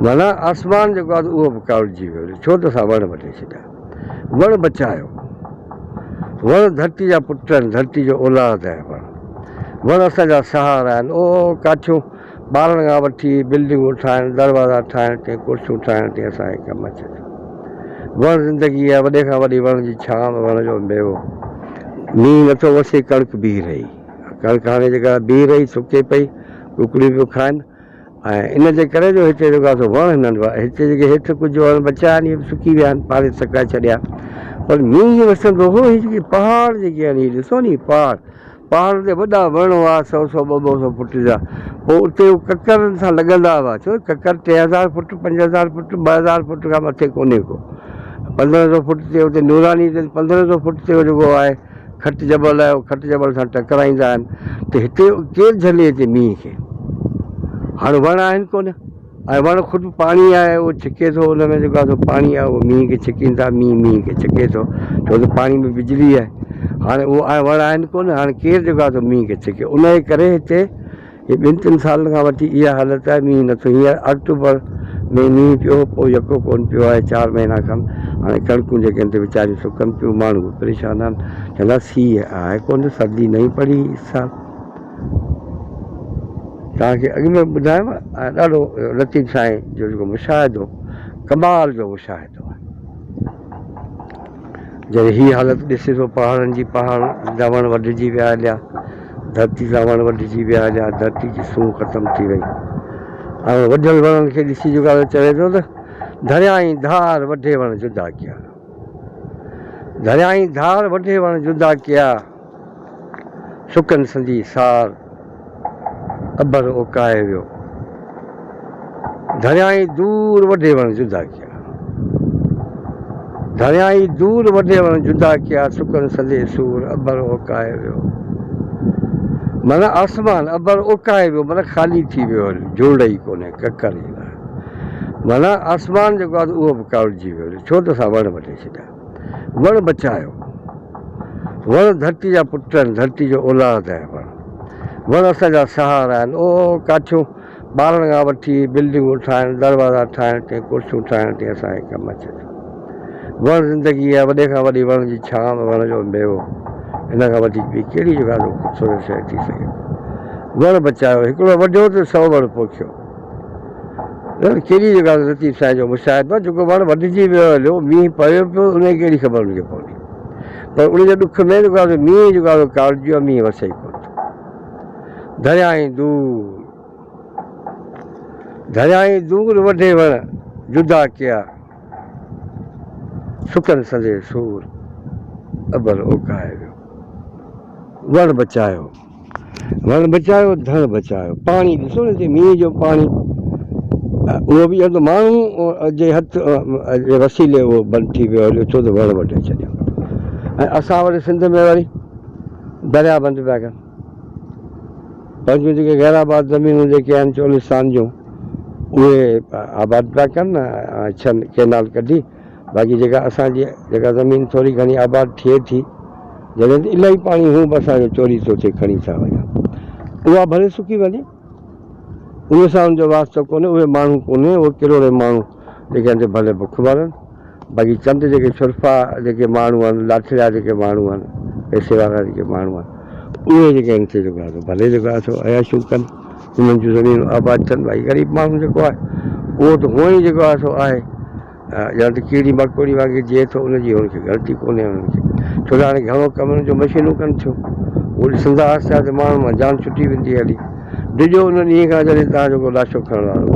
माना आसमान जेको आहे उहो बि कावड़िजी वियो छो त असां वण वठी छॾिया वण बचायो वण धरती जा पुट आहिनि धरती जो औलाद आहे वण असांजा सहारा आहिनि ओ काठियूं ॿारनि खां वठी बिल्डिंगूं ठाहिनि दरवाज़ा ठाहिण ते कुर्सियूं ठाहिण ते असांखे कमु अचे थो वण ज़िंदगी आहे वॾे खां वॾी वण जी छांव वण जो मेवो मींहुं नथो वसे कणिक बीह रही कणिक हाणे जेका बीह रही सुके पई कुकड़ियूं पियूं खाइनि ऐं इन जे करे जो हिते जेको आहे सो वण नंढो आहे हिते जेके हेठि कुझु वण बचिया आहिनि इहे सुकी विया आहिनि पाणे सकाए छॾिया पर मींहुं वसंदो हो हीअ जेके पहाड़ जेके आहिनि हीअ ॾिसो नी पहाड़ ते वॾा वण हुआ 100-100 200 फुट जा पोइ उते ककरनि सां लॻंदा हुआ छो ककर 3000 फुट 5000 फुट 2000 फुट खां मथे कोन्हे को 1500 फुट ते उते नूरानी ते 1500 फुट ते जेको आहे खट जबल आहे खट जबल सां टकराईंदा आहिनि त हिते केरु झले हिते मींहं खे हाणे वण आहिनि कोन ऐं वण ख़ुदि पाणी आहे उहो छिके थो हुन में जेको आहे सो पाणी आहे उहो मींहं खे छिकीनि था मींहं खे छिके थो छो त पाणी में बिजली आहे हाणे उहो वण आहिनि कोन हाणे केरु जेको आहे सो मींहं खे छिके उन जे करे हिते हे 2-3 सालनि खां वठी इहा हालत आहे मींहुं नथो हींअर अक्टूबर में मींहुं पियो पोइ यको कोन पियो आहे 4 महीना खनि हाणे कणिकूं जेके आहिनि वीचारियूं सुकनि पियूं माण्हू बि परेशान आहिनि चवंदा सीउ आहे कोन सर्दी नहीं पड़ी इस साल तव्हांखे अॻु में ॿुधायव ॾाढो लतीफ़ साईं जो जेको मुशाहिदो कमाल जो मुशाहिदो आहे जॾहिं हीअ हालत ॾिसे थो पहाड़नि जी पहाड़ जा वण वढिजी विया हलिया धरती सां वण वढिजी विया हलिया धरती जी सूंह ख़तमु थी वई ऐं वढियल वणनि खे ॾिसी जेको आहे चवे थो त दरियाई धार वढे वण जुदा कया दरियाई धार वढे वण जुदा कया सुकन संदी सार अबर ओकाए वियो दरियाई दूर वढे वण जुदा कया दरियाई दूर वढे वण जुदा कया सुकन संदे सूर अबर ओकाए वियो माना आसमान अबर ओकाए वियो माना ख़ाली थी वियो जोड़ ई कोन्हे ककर ई न माना आसमान जेको आहे उहो बि कावड़िजी वियो छो त असां वण वठी छॾिया वण बचायो वण धरती जा पुट आहिनि धरती जो औलाद आहे वण असांजा सहारा आहिनि ओ काठियूं ॿारनि खां वठी बिल्डिंगूं ठाहिनि दरवाज़ा ठाहिण ते कुर्सियूं ठाहिण ते असांखे कमु अचे थो वण ज़िंदगी आहे वॾे खां वॾी वण जी छांव वण जो मेवो इन खां वधीक ॿी कहिड़ी जॻह ते ख़ूबसूरत शइ थी सघे वण बचायो हिकिड़ो वढियो त 100 वण पोखियो कहिड़ी जॻह ते लतीफ़ साईं जो मुशाहिदो आहे जेको वण वढिजी वियो हलियो मींहुं पियो पियो उनखे कहिड़ी ख़बर हुनखे पवंदी पर उनजे ॾुख में जेको आहे मींहुं जेको आहे कावड़िजी वियो मींहुं वसे ई कोन दरियाई दूर वढे वण जुदा कया सुकन संदे सूर अबर ओकाए वियो वण बचायो धन बचायो पाणी ॾिसो न हिते मींहं जो पाणी उहो बि हूंदो माण्हू जे हथ जे वसीले उहो बंदि थी वियो हलियो छो त वण वढे छॾियो ऐं असां वटि सिंध में वरी दरिया बंदि पिया कनि पंहिंजूं जेके गैराबाद ज़मीनूं जेके आहिनि चोलिस्तान जूं उहे आबाद पिया कनि छह केनाल कढी बाक़ी जेका असांजी जेका ज़मीन थोरी घणी आबाद थिए थी जॾहिं त इलाही पाणी हू बि असांजो चोरी थो थिए खणी था वञनि उहा भले सुकी वञे उन सां उनजो वास्तो कोन्हे उहे माण्हू कोन्हे उहे किरोड़े माण्हू जेके आहिनि भले बुख मरनि बाक़ी चंद जेके छुरफा जेके माण्हू आहिनि लाठिया जेके माण्हू आहिनि पैसे वारा जेके माण्हू आहिनि उहे जेके आहिनि से जेको आहे भले जेको आहे सो अयाशूं कनि उन्हनि जूं ज़मीनूं आबाद थियनि भाई ग़रीब माण्हू जेको आहे उहो त हुअं ई जेको आहे सो आहे या त कीड़ी मकोड़ी वांगुरु जीए थो उनजी हुनखे ग़लती कोन्हे हुननि खे छो त हाणे घणो कम जो मशीनूं कनि थियूं उहो ॾिसंदा आहिस्ते आहिस्ते माण्हू मां जान छुटी वेंदी हली ॾिजो उन ॾींहं खां जॾहिं तव्हांजो को लाशो खणण वारो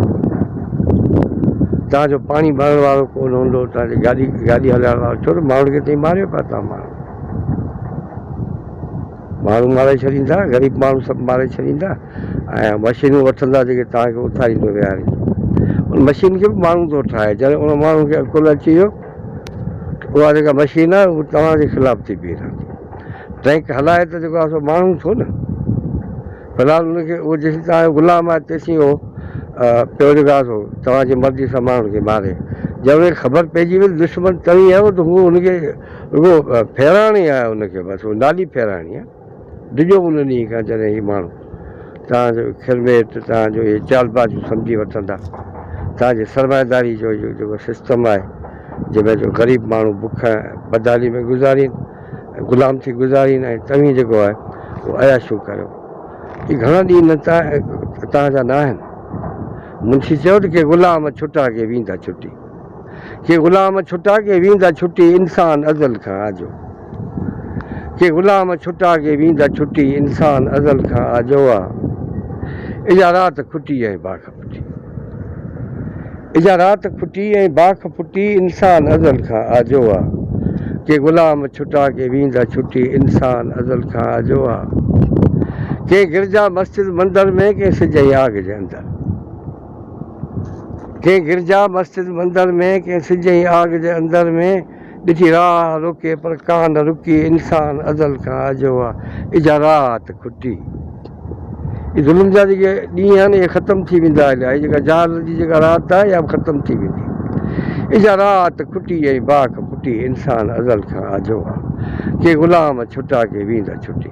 तव्हांजो पाणी भरण वारो कोन हूंदो तव्हांजी गाॾी हलाइण वारो छो त माण्हुनि खे ताईं मारियो पिया था माण्हू मारे छॾींदा ग़रीब माण्हू सभु मारे छॾींदा ऐं मशीनूं वठंदा जेके तव्हांखे उथारींदो विहारींदो उन मशीन खे बि माण्हू थो ठाहे जॾहिं उन माण्हू खे अकुलु अची वियो उहा जेका मशीन आहे उहा तव्हांजे ख़िलाफ़ु थी बीह रहंदी टैंक हलाए त जेको आहे सो माण्हू थो न फ़िलहालु उनखे उहो जेसीं तव्हांजो गुलाम आहे तेसीं उहो पियो जेको आहे सो तव्हांजी मर्ज़ी सां माण्हुनि खे मारे जंहिं उनखे ख़बर पइजी वई दुश्मन तरी आयो त हू हुनखे रुॻो फेराइणी आहे उनखे बसि उहा नाली फेराइणी आहे ॾिजो उन ॾींहं खां जॾहिं हीअ माण्हू तव्हांजो खिलमेट तव्हांजो इहे चालबाज़ियूं सम्झी वठंदा तव्हांजे सरमाएदारी जो जेको सिस्टम आहे जंहिंमें जो ग़रीब माण्हू बुख बदाली में गुज़ारीनि ग़ुलाम थी गुज़ारीनि ऐं तव्हीं जेको आहे उहो अयाशूं करियो। ही घणा ॾींहं न तव्हांजा न आहिनि। मुंशी चयो त के ग़ुलाम छुटा के वेंदा छुटी, के ग़ुलाम छुटा के वेंदा छुटी इंसान अज़ल खां आजो, के ग़ुलाम छुटा के वेंदा छुटी इंसान अज़ल खां आजो आहे। इजा रात खुटी ऐं बाख फुटी, इजा रात खुटी ऐं बाख फुटी इंसान अज़ल खां आजो आहे। के ग़ुलाम छुटा के वेंदा छुटी इंसान अज़ल खां आजो आहे। के गिरजा मस्जिद मंदर में के सिज जी आग जे अंदर, के गिरजा मस्जिद मंदर में के सिज जी आग जे अंदर में ॾिठी राह रुके पर कान रुकी इंसान अज़ल खां आजो आहे। इजा रात खुटी, ये ज़ुल्म जा जेके ॾींहं आहिनि इहे ख़तमु थी वेंदा हलिया। हीअ जेका ज़ाल जी जेका राति आहे इहा ख़तमु थी वेंदी। इजा रात खुटी ऐं बाख फुटी इंसान अज़ल खां आजो आहे। के ग़ुलाम छुटा के वेंदा छुटी,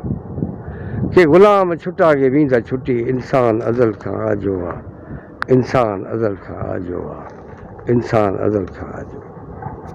के ग़ुलाम छुटा के वेंदा छुटी इंसान अज़ल खां आजो आहे। इंसान अज़ल खां आजो आहे, इंसान अज़ल खां आजो।